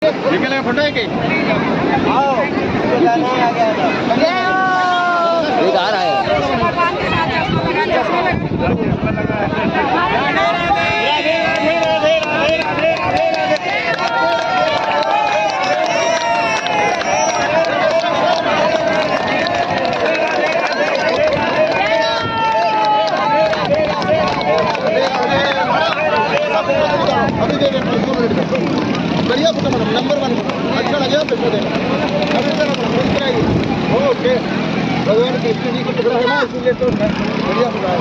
Photo है कि एक आ रहा है। अभी दे देना, 2 मिनट में बढ़िया फोटो मैडम, नंबर 1 अच्छा लगे तो फोटो देना। ओके, भगवान कृष्ण जी का टुकड़ा है ना, इसलिए तो बढ़िया फोटो है।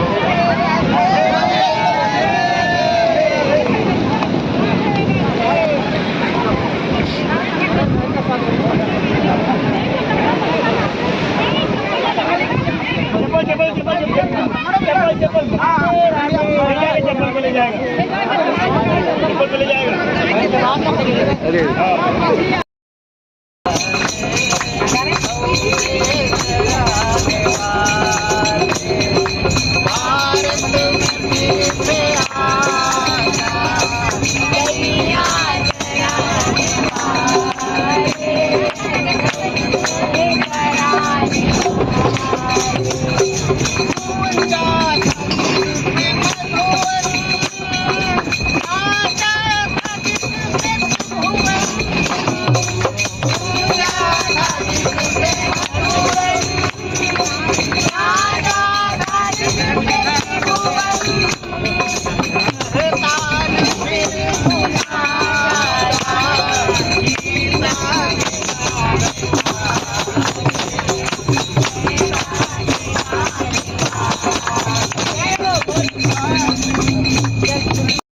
चप्पल ले जाएगा। अरे